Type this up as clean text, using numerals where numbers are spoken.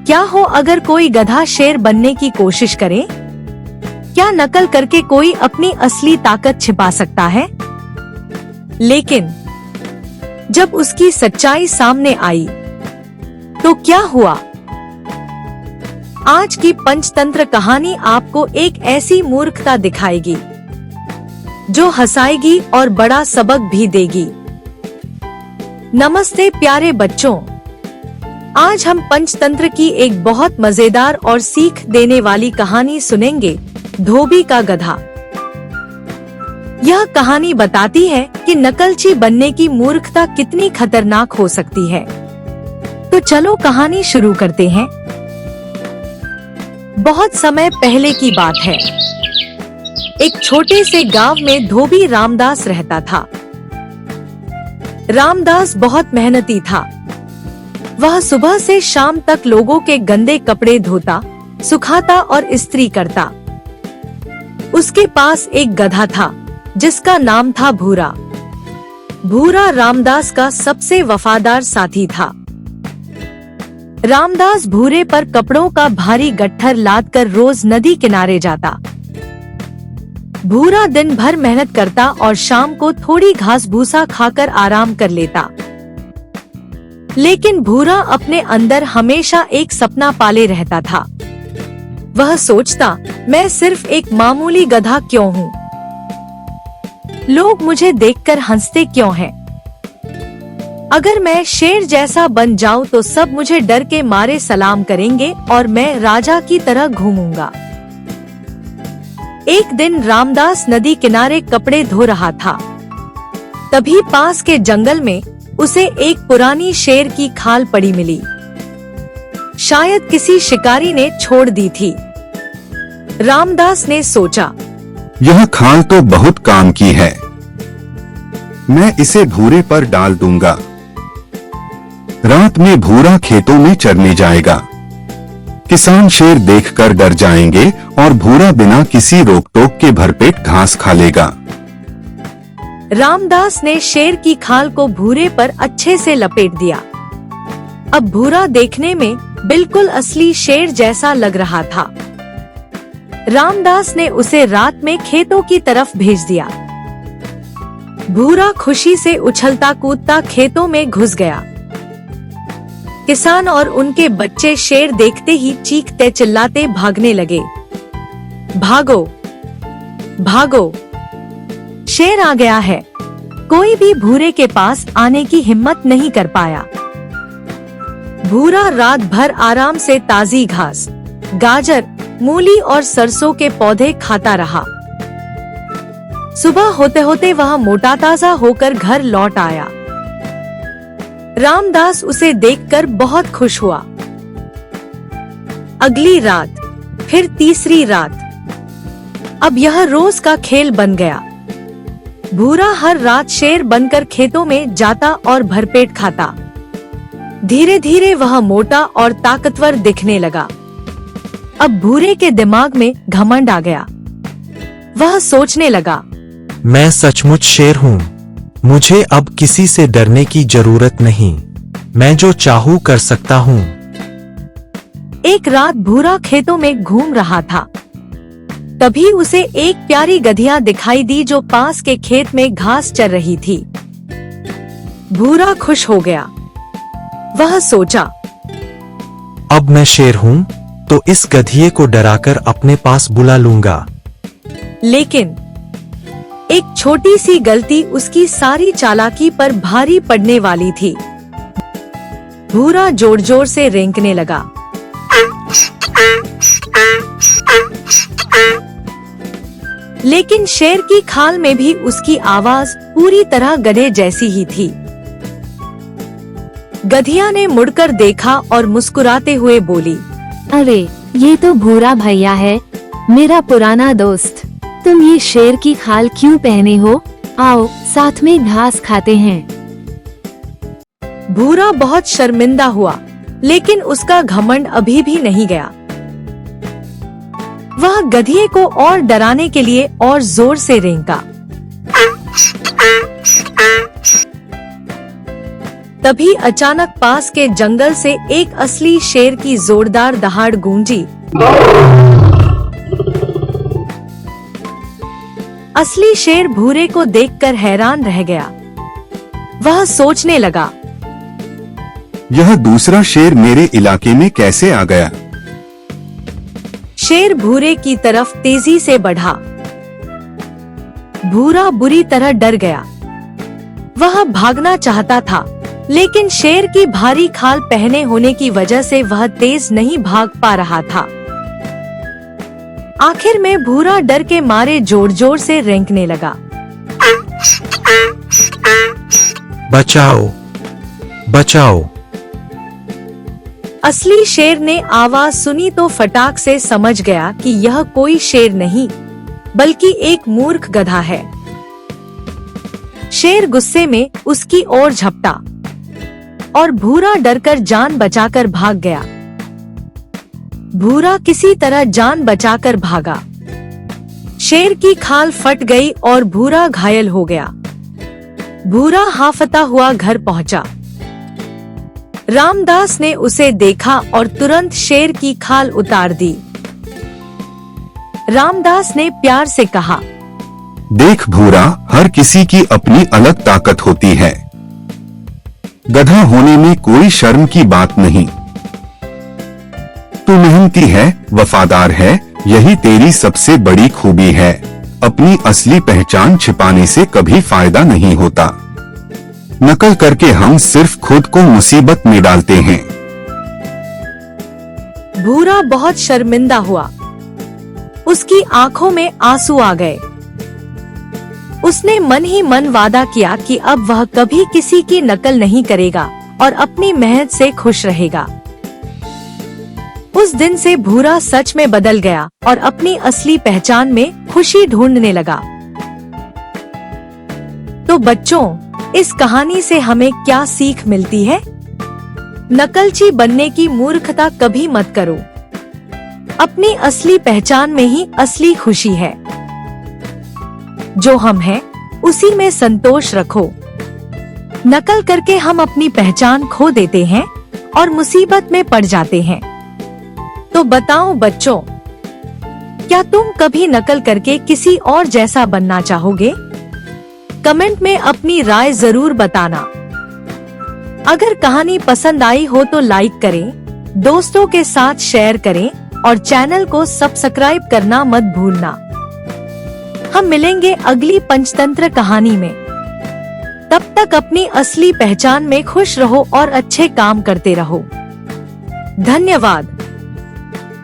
क्या हो अगर कोई गधा शेर बनने की कोशिश करे? क्या नकल करके कोई अपनी असली ताकत छिपा सकता है? लेकिन जब उसकी सच्चाई सामने आई तो क्या हुआ? आज की पंचतंत्र कहानी आपको एक ऐसी मूर्खता दिखाएगी जो हंसाएगी और बड़ा सबक भी देगी। नमस्ते प्यारे बच्चों, आज हम पंचतंत्र की एक बहुत मजेदार और सीख देने वाली कहानी सुनेंगे, धोबी का गधा। यह कहानी बताती है कि नकलची बनने की मूर्खता कितनी खतरनाक हो सकती है। तो चलो कहानी शुरू करते हैं। बहुत समय पहले की बात है। एक छोटे से गांव में धोबी रामदास रहता था। रामदास बहुत मेहनती था। वह सुबह से शाम तक लोगों के गंदे कपड़े धोता, सुखाता और इस्त्री करता। उसके पास एक गधा था जिसका नाम था भूरा। भूरा रामदास का सबसे वफादार साथी था। रामदास भूरे पर कपड़ों का भारी गट्ठर लादकर रोज नदी किनारे जाता। भूरा दिन भर मेहनत करता और शाम को थोड़ी घास भूसा खाकर आराम कर लेता। लेकिन भूरा अपने अंदर हमेशा एक सपना पाले रहता था। वह सोचता, मैं सिर्फ एक मामूली गधा क्यों हूँ? लोग मुझे देखकर हंसते क्यों हैं? अगर मैं शेर जैसा बन जाऊं तो सब मुझे डर के मारे सलाम करेंगे और मैं राजा की तरह घूमूंगा। एक दिन रामदास नदी किनारे कपड़े धो रहा था। तभी पास के जंगल में उसे एक पुरानी शेर की खाल पड़ी मिली। शायद किसी शिकारी ने छोड़ दी थी। रामदास ने सोचा, यह खाल तो बहुत काम की है। मैं इसे भूरे पर डाल दूंगा। रात में भूरा खेतों में चरने जाएगा। किसान शेर देखकर डर जाएंगे और भूरा बिना किसी रोक टोक के भरपेट घास खा लेगा। रामदास ने शेर की खाल को भूरे पर अच्छे से लपेट दिया। अब भूरा देखने में बिल्कुल असली शेर जैसा लग रहा था। रामदास ने उसे रात में खेतों की तरफ भेज दिया। भूरा खुशी से उछलता कूदता खेतों में घुस गया। किसान और उनके बच्चे शेर देखते ही चीखते चिल्लाते भागने लगे। भागो भागो, शेर आ गया है। कोई भी भूरे के पास आने की हिम्मत नहीं कर पाया। भूरा रात भर आराम से ताजी घास, गाजर, मूली और सरसों के पौधे खाता रहा। सुबह होते होते वह मोटा ताजा होकर घर लौट आया। रामदास उसे देखकर बहुत खुश हुआ। अगली रात, फिर तीसरी रात। अब यह रोज का खेल बन गया। भूरा हर रात शेर बनकर खेतों में जाता और भरपेट खाता। धीरे धीरे वह मोटा और ताकतवर दिखने लगा। अब भूरे के दिमाग में घमंड आ गया। वह सोचने लगा, मैं सचमुच शेर हूँ। मुझे अब किसी से डरने की जरूरत नहीं। मैं जो चाहूँ कर सकता हूँ। एक रात भूरा खेतों में घूम रहा था। तभी उसे एक प्यारी गधिया दिखाई दी जो पास के खेत में घास चर रही थी। भूरा खुश हो गया। वह सोचा, अब मैं शेर हूँ तो इस गधिये को डराकर अपने पास बुला लूंगा। लेकिन एक छोटी सी गलती उसकी सारी चालाकी पर भारी पड़ने वाली थी। भूरा जोर जोर से रेंकने लगा। लेकिन शेर की खाल में भी उसकी आवाज पूरी तरह गधे जैसी ही थी। गधिया ने मुड़कर देखा और मुस्कुराते हुए बोली, अरे ये तो भूरा भैया है, मेरा पुराना दोस्त। तुम ये शेर की खाल क्यों पहने हो? आओ साथ में घास खाते हैं। भूरा बहुत शर्मिंदा हुआ, लेकिन उसका घमंड अभी भी नहीं गया। वह गधिये को और डराने के लिए और जोर से रेंका। तभी अचानक पास के जंगल से एक असली शेर की जोरदार दहाड़ गूंजी। असली शेर भूरे को देखकर हैरान रह गया। वह सोचने लगा, यह दूसरा शेर मेरे इलाके में कैसे आ गया? शेर भूरे की तरफ तेजी से बढ़ा। भूरा बुरी तरह डर गया। वह भागना चाहता था, लेकिन शेर की भारी खाल पहने होने की वजह से वह तेज नहीं भाग पा रहा था। आखिर में भूरा डर के मारे जोर जोर से रेंकने लगा। बचाओ, बचाओ। असली शेर ने आवाज सुनी तो फटाक से समझ गया कि यह कोई शेर नहीं, बल्कि एक मूर्ख गधा है। शेर गुस्से में उसकी ओर झपटा और भूरा डरकर जान बचाकर भाग गया। भूरा किसी तरह जान बचाकर भागा। शेर की खाल फट गई और भूरा घायल हो गया। भूरा हांफता हुआ घर पहुंचा। रामदास ने उसे देखा और तुरंत शेर की खाल उतार दी। रामदास ने प्यार से कहा, देख भूरा, हर किसी की अपनी अलग ताकत होती है। गधा होने में कोई शर्म की बात नहीं। तू मेहनती है, वफादार है, यही तेरी सबसे बड़ी खूबी है। अपनी असली पहचान छिपाने से कभी फायदा नहीं होता। नकल करके हम सिर्फ खुद को मुसीबत में डालते हैं। भूरा बहुत शर्मिंदा हुआ। उसकी आंखों में आंसू आ गए। उसने मन ही मन वादा किया कि अब वह कभी किसी की नकल नहीं करेगा और अपनी मेहनत से खुश रहेगा। उस दिन से भूरा सच में बदल गया और अपनी असली पहचान में खुशी ढूंढने लगा। तो बच्चों, इस कहानी से हमें क्या सीख मिलती है? नकलची बनने की मूर्खता कभी मत करो। अपनी असली पहचान में ही असली खुशी है। जो हम हैं, उसी में संतोष रखो। नकल करके हम अपनी पहचान खो देते हैं और मुसीबत में पड़ जाते हैं। तो बताओ बच्चों, क्या तुम कभी नकल करके किसी और जैसा बनना चाहोगे? कमेंट में अपनी राय जरूर बताना। अगर कहानी पसंद आई हो तो लाइक करें, दोस्तों के साथ शेयर करें और चैनल को सब्सक्राइब करना मत भूलना। हम मिलेंगे अगली पंचतंत्र कहानी में। तब तक अपनी असली पहचान में खुश रहो और अच्छे काम करते रहो। धन्यवाद।